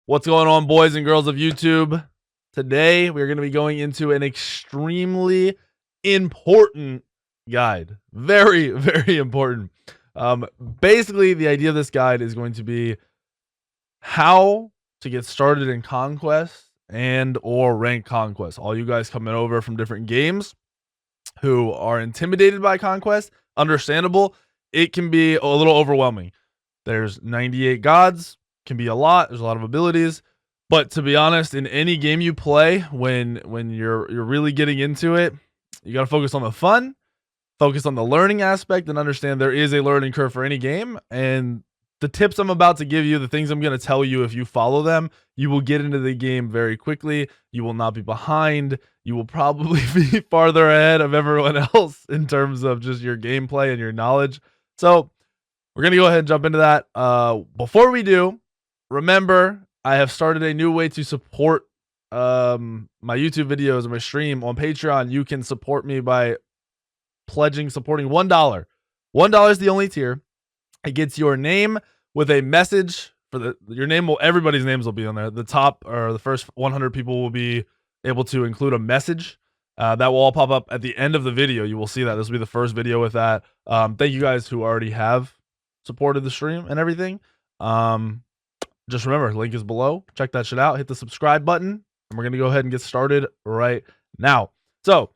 What's going on, boys and girls of YouTube? Today, we're going to be going into an extremely important guide. Very, very important. Basically, the idea of this guide is going to be how to get started in Conquest and or Ranked Conquest. All you guys coming over from different games who are intimidated by Conquest, understandable. It can be a little overwhelming. There's 98 gods, can be a lot. There's a lot of abilities, but to be honest, in any game you play, when you're really getting into it, you got to focus on the fun, focus on the learning aspect, and understand there is a learning curve for any game. And the tips I'm about to give you, the things I'm going to tell you, if you follow them, you will get into the game very quickly. You will not be behind. You will probably be farther ahead of everyone else in terms of just your gameplay and your knowledge. So we're going to go ahead and jump into that. Before we do, remember, I have started a new way to support my YouTube videos and my stream on Patreon. You can support me by supporting $1. $1 is the only tier. It gets your name with a message for your name. Everybody's names will be on there. The top or the first 100 people will be able to include a message. That will all pop up at the end of the video. You will see that. This will be the first video with that. Thank you guys who already have supported the stream and everything. Just remember, link is below. Check that shit out. Hit the subscribe button, and we're gonna go ahead and get started right now. So,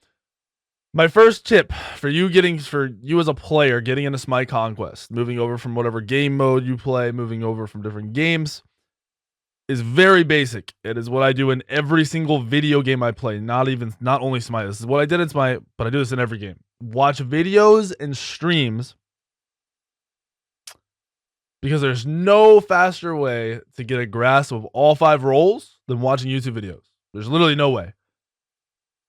my first tip for you as a player getting into SMITE Conquest, moving over from whatever game mode you play, moving over from different games, is very basic. It is what I do in every single video game I play. Not only SMITE. This is what I did in SMITE, but I do this in every game. Watch videos and streams, because there's no faster way to get a grasp of all 5 roles than watching YouTube videos. There's literally no way.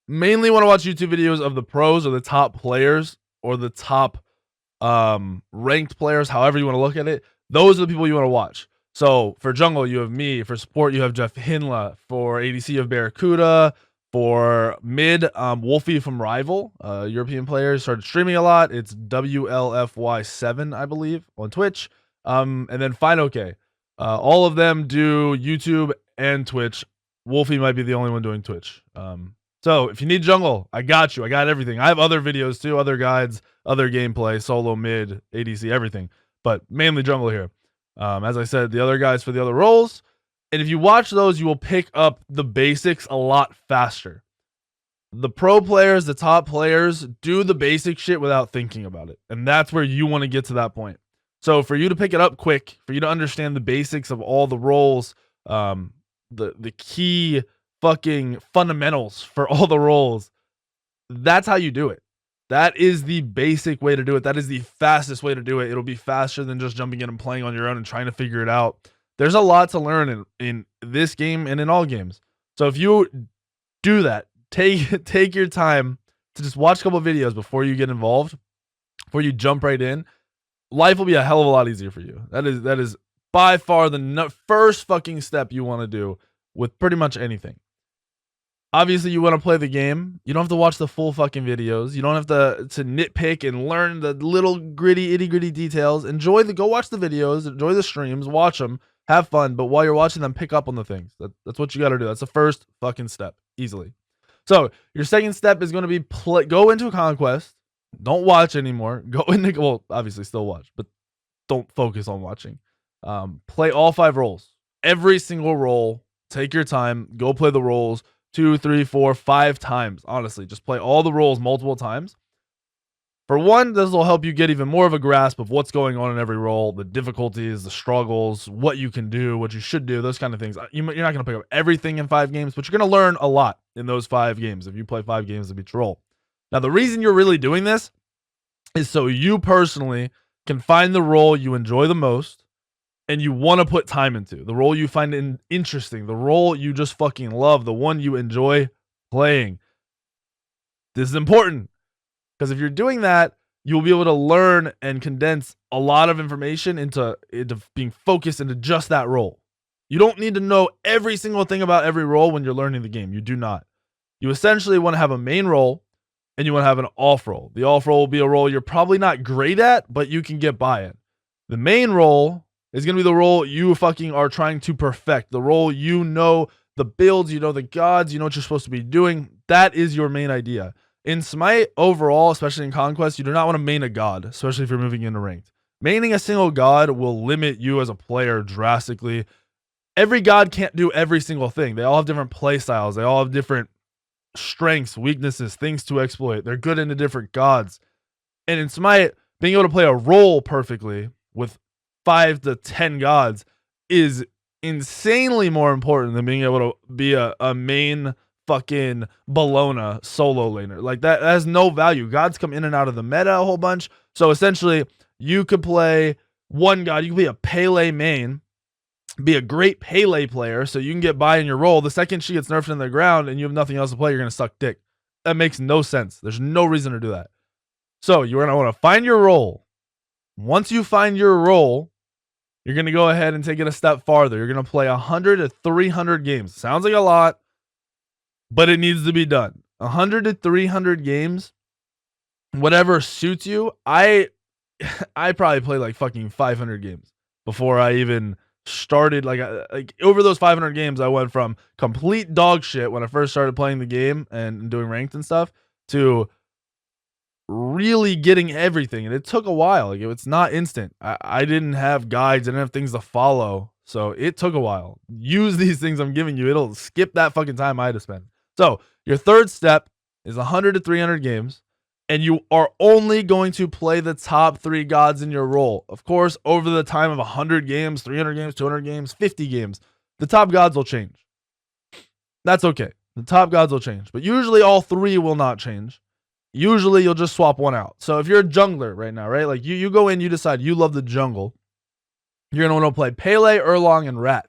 Mainly want to watch YouTube videos of the pros or the top players or the top ranked players, however you want to look at it. Those are the people you want to watch. So for jungle, you have me. For support, you have Jeff Hinla. For ADC, you have Barracuda. For mid, Wolfie from Rival, European players, started streaming a lot. It's WLFY7, I believe, on Twitch. And then FineOK. All of them do YouTube and Twitch. Wolfie might be the only one doing Twitch. So if you need jungle, I got you. I got everything. I have other videos too, other guides, other gameplay, solo, mid, ADC, everything. But mainly jungle here. As I said, the other guys for the other roles. And if you watch those, you will pick up the basics a lot faster. The pro players, the top players, do the basic shit without thinking about it. And that's where you want to get to that point. So for you to pick it up quick, for you to understand the basics of all the roles, the key fucking fundamentals for all the roles, that's how you do it. That is the basic way to do it. That is the fastest way to do it. It'll be faster than just jumping in and playing on your own and trying to figure it out. There's a lot to learn in this game and in all games. So if you do that, take your time to just watch a couple of videos before you get involved, before you jump right in. Life will be a hell of a lot easier for you. That is by far the first fucking step you want to do with pretty much anything. Obviously, you want to play the game. You don't have to watch the full fucking videos. You don't have to nitpick and learn the little itty gritty details. Go watch the videos, enjoy the streams, watch them, have fun. But while you're watching them, pick up on the things. That's what you got to do. That's the first fucking step, easily. So your second step is going to be go into a conquest. Don't watch anymore. Well, obviously still watch, but don't focus on watching. Play all 5 roles. Every single role. Take your time. Go play the roles 2, 3, 4, 5 times. Honestly, just play all the roles multiple times. For one, this will help you get even more of a grasp of what's going on in every role, the difficulties, the struggles, what you can do, what you should do, those kind of things. You're not going to pick up everything in 5 games, but you're going to learn a lot in those 5 games if you play 5 games of each role. Now, the reason you're really doing this is so you personally can find the role you enjoy the most and you want to put time into, the role you find interesting, the role you just fucking love, the one you enjoy playing. This is important because if you're doing that, you'll be able to learn and condense a lot of information into being focused into just that role. You don't need to know every single thing about every role when you're learning the game. You do not. You essentially want to have a main role and you want to have an off role. The off role will be a role you're probably not great at, but you can get by it. The main role It's going to be the role you fucking are trying to perfect. The role you know the builds, you know the gods, you know what you're supposed to be doing. That is your main idea. In Smite, overall, especially in Conquest, you do not want to main a god, especially if you're moving into ranked. Maining a single god will limit you as a player drastically. Every god can't do every single thing. They all have different play styles. They all have different strengths, weaknesses, things to exploit. They're good into different gods. And in Smite, being able to play a role perfectly with 5 to 10 gods is insanely more important than being able to be a main fucking Bologna solo laner. Like that has no value. Gods come in and out of the meta a whole bunch. So essentially, you could play one god. You could be a Pele main, be a great Pele player, so you can get by in your role. The second she gets nerfed in the ground and you have nothing else to play, you're going to suck dick. That makes no sense. There's no reason to do that. So you're going to want to find your role. Once you find your role, you're going to go ahead and take it a step farther. You're going to play 100 to 300 games. Sounds like a lot, but it needs to be done. 100 to 300 games, whatever suits you. I probably played like fucking 500 games before I even started. Like over those 500 games, I went from complete dog shit when I first started playing the game and doing ranked and stuff to really getting everything. And it took a while. Like it's not instant. I didn't have guides. I didn't have things to follow. So it took a while. Use these things I'm giving you. It'll skip that fucking time I had to spend. So your third step is 100 to 300 games. And you are only going to play the top 3 gods in your role. Of course, over the time of 100 games, 300 games, 200 games, 50 games, the top gods will change. That's okay. The top gods will change. But usually all 3 will not change. Usually you'll just swap one out. So if you're a jungler right now, right? Like you go in, you decide you love the jungle. You're going to want to play Pele, Erlang, and Rat.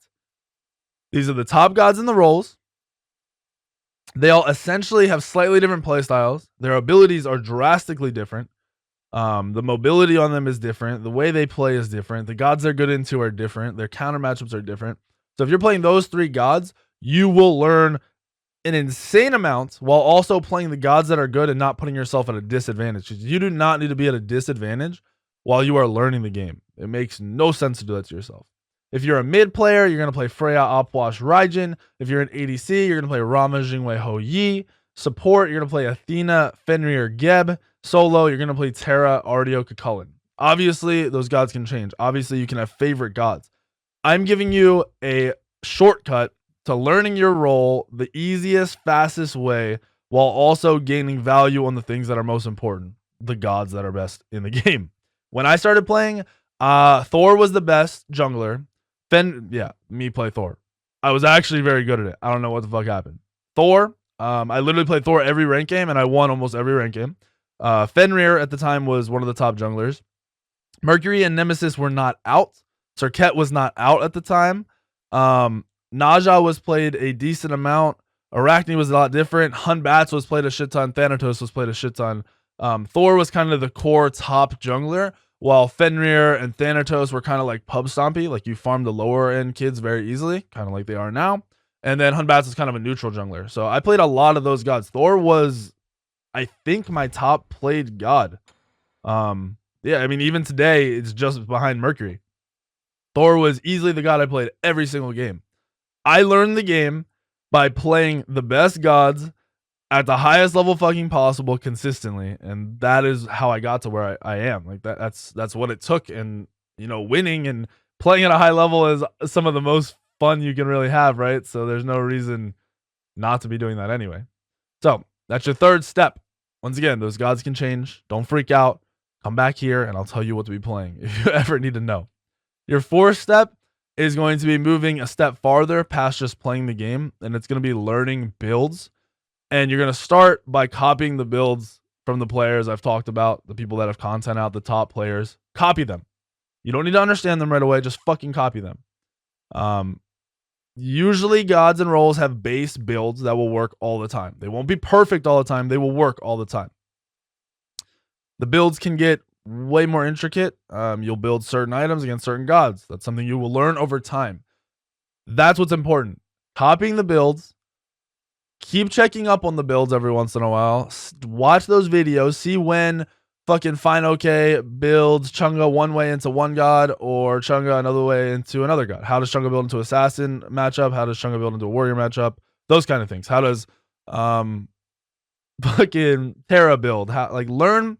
These are the top gods in the roles. They all essentially have slightly different playstyles. Their abilities are drastically different. The mobility on them is different. The way they play is different. The gods they're good into are different. Their counter matchups are different. So if you're playing those 3 gods, you will learn an insane amount while also playing the gods that are good and not putting yourself at a disadvantage. You do not need to be at a disadvantage while you are learning the game. It makes no sense to do that to yourself. If you're a mid player, you're going to play Freya, Opwash, Raijin. If you're an ADC, you're going to play Rama, Jingwei, Ho Yi. Support, you're going to play Athena, Fenrir, Geb. Solo, you're going to play Terra, Artio, Cucullin. Obviously, those gods can change. Obviously, you can have favorite gods. I'm giving you a shortcut to learning your role the easiest, fastest way while also gaining value on the things that are most important, the gods that are best in the game. When I started playing, Thor was the best jungler. Me play Thor. I was actually very good at it. I don't know what the fuck happened. Thor, I literally played Thor every rank game, and I won almost every rank game. Fenrir at the time was one of the top junglers. Mercury and Nemesis were not out. Serket was not out at the time. Naja was played a decent amount. Arachne was a lot different. Hun Bats was played a shit ton. Thanatos was played a shit ton. Thor was kind of the core top jungler, while Fenrir and Thanatos were kind of like pub stompy. Like you farm the lower end kids very easily, kind of like they are now. And then Hun Bats is kind of a neutral jungler. So I played a lot of those gods. Thor was, I think, my top played god. Yeah, I mean, even today, it's just behind Mercury. Thor was easily the god I played every single game. I learned the game by playing the best gods at the highest level fucking possible consistently, and that is how I got to where I am. Like that's what it took, and you know, winning and playing at a high level is some of the most fun you can really have, right? So there's no reason not to be doing that anyway. So that's your third step. Once again, those gods can change. Don't freak out. Come back here and I'll tell you what to be playing if you ever need to know. Your fourth step is going to be moving a step farther past just playing the game, and it's going to be learning builds. And you're going to start by copying the builds from the players I've talked about, the people that have content out, the top players. Copy them. You don't need to understand them right away. Just fucking copy them. Usually gods and roles have base builds that will work all the time. They won't be perfect all the time. They will work all the time. The builds can get way more intricate. You'll build certain items against certain gods. That's something you will learn over time. That's what's important. Copying the builds. Keep checking up on the builds every once in a while. Watch those videos. See when fucking fine okay builds Chunga one way into one god or Chunga another way into another god. How does Chunga build into assassin matchup? How does Chunga build into a warrior matchup? Those kind of things. How does fucking Terra build? How like learn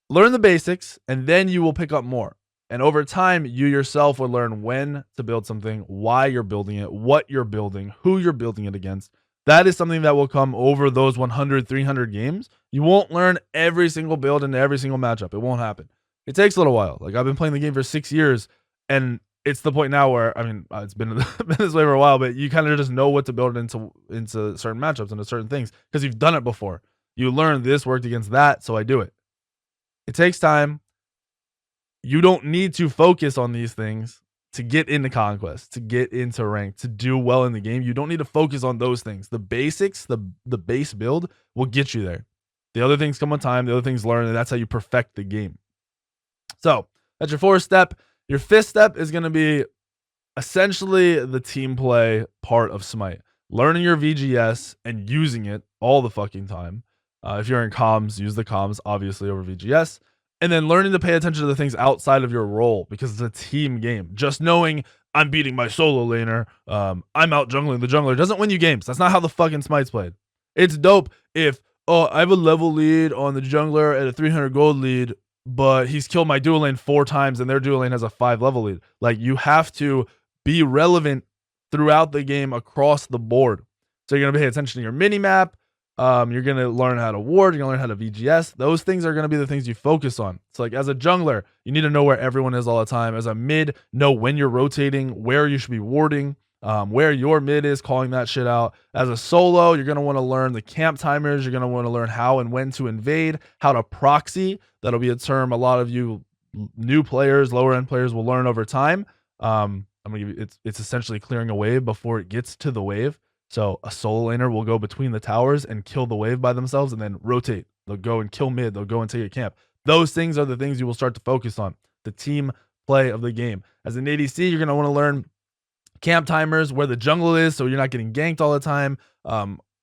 the basics and then you will pick up more. And over time, you yourself will learn when to build something, why you're building it, what you're building, who you're building it against. That is something that will come over those 100, 300 games. You won't learn every single build in every single matchup. It won't happen. It takes a little while. Like I've been playing the game for 6 years and it's the point now where, I mean, it's been this way for a while, but you kind of just know what to build into certain matchups, into certain things because you've done it before. You learn this worked against that, so I do it. It takes time. You don't need to focus on these things to get into Conquest, to get into rank, to do well in the game. You don't need to focus on those things. The basics, the base build will get you there. The other things come on time. The other things learn, and that's how you perfect the game. So that's your 4th step. Your 5th step is going to be essentially the team play part of Smite. Learning your VGS and using it all the fucking time. If you're in comms, use the comms, obviously, over VGS. And then learning to pay attention to the things outside of your role because it's a team game. Just knowing I'm beating my solo laner, I'm out jungling the jungler doesn't win you games. That's not how the fucking Smite's played. It's dope if, I have a level lead on the jungler at a 300 gold lead, but he's killed my dual lane 4 times and their dual lane has a 5 level lead. Like you have to be relevant throughout the game across the board. So you're going to pay attention to your mini map. You're going to learn how to ward. You're going to learn how to VGS. Those things are going to be the things you focus on. So like as a jungler, you need to know where everyone is all the time. As a mid, know when you're rotating, where you should be warding, where your mid is, calling that shit out. As a solo, you're going to want to learn the camp timers. You're going to want to learn how and when to invade, how to proxy. That'll be a term a lot of you new players, lower end players will learn over time. I'm going to give you, it's essentially clearing a wave before it gets to the wave. So a solo laner will go between the towers and kill the wave by themselves and then rotate. They'll go and kill mid. They'll go and take a camp. Those things are the things you will start to focus on. The team play of the game. As an ADC, you're going to want to learn camp timers, where the jungle is so you're not getting ganked all the time.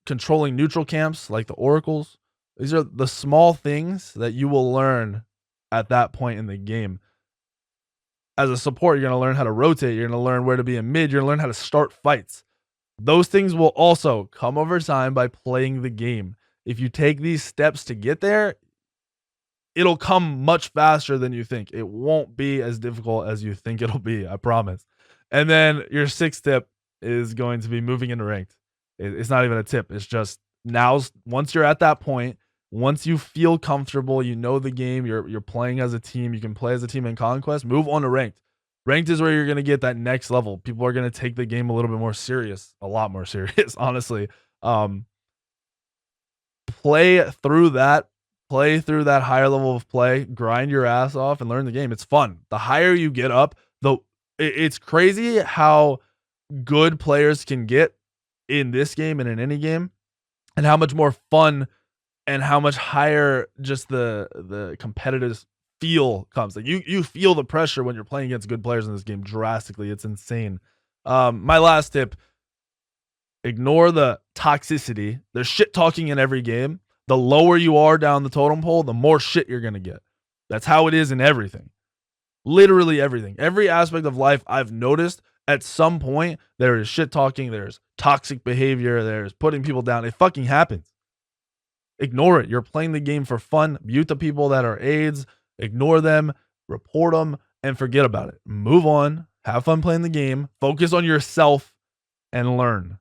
Controlling neutral camps like the oracles. These are the small things that you will learn at that point in the game. As a support, you're going to learn how to rotate. You're going to learn where to be in mid. You're going to learn how to start fights. Those things will also come over time by playing the game. If you take these steps to get there, it'll come much faster than you think. It won't be as difficult as you think it'll be, I promise. And then your 6th tip is going to be moving into ranked. It's not even a tip. It's just once you're at that point, once you feel comfortable, you know the game, you're playing as a team, you can play as a team in Conquest, move on to ranked. Ranked is where you're going to get that next level. People are going to take the game a little bit more serious, a lot more serious, honestly. Play through that higher level of play, grind your ass off and learn the game. It's fun. The higher you get up, it's crazy how good players can get in this game and in any game and how much more fun and how much higher just the competitive feel comes. Like you feel the pressure when you're playing against good players in this game drastically. It's insane. My last tip, ignore the toxicity. There's shit talking in every game. The lower you are down the totem pole, the more shit you're going to get. That's how it is in everything. Literally everything. Every aspect of life I've noticed at some point there is shit talking, there's toxic behavior, there's putting people down. It fucking happens. Ignore it. You're playing the game for fun. Mute the people that are aides. Ignore them, report them, and forget about it. Move on. Have fun playing the game. Focus on yourself and learn.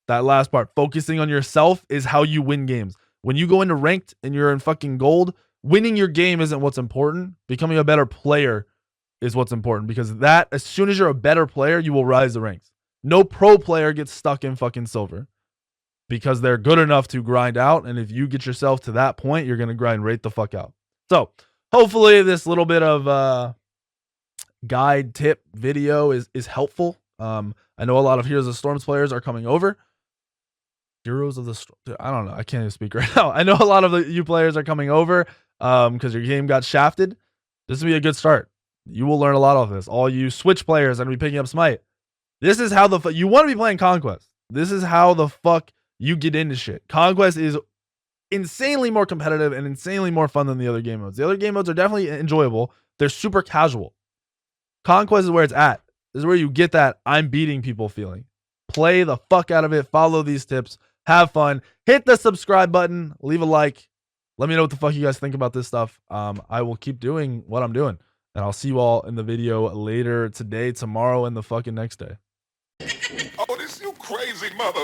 That last part, focusing on yourself, is how you win games. When you go into ranked and you're in fucking gold, winning your game isn't what's important. Becoming a better player is what's important, because that, as soon as you're a better player, you will rise the ranks. No pro player gets stuck in fucking silver because they're good enough to grind out. And if you get yourself to that point, you're going to grind right the fuck out. So hopefully this little bit of guide tip video is helpful. I know a lot of Heroes of Storms players are coming over. Heroes of the Storm, I don't know. I can't even speak right now. I know a lot of you players are coming over because your game got shafted. This will be a good start. You will learn a lot of this. All you Switch players are going to be picking up Smite. This is how you want to be playing Conquest. This is how the fuck you get into shit. Conquest is insanely more competitive and insanely more fun than the other game modes. The other game modes are definitely enjoyable. They're super casual. Conquest is where it's at. This is where you get that I'm beating people feeling. Play the fuck out of it. Follow these tips. Have fun. Hit the subscribe button. Leave a like. Let me know what the fuck you guys think about this stuff. I will keep doing what I'm doing. And I'll see you all in the video later today, tomorrow, and the fucking next day. Oh, this you crazy mother.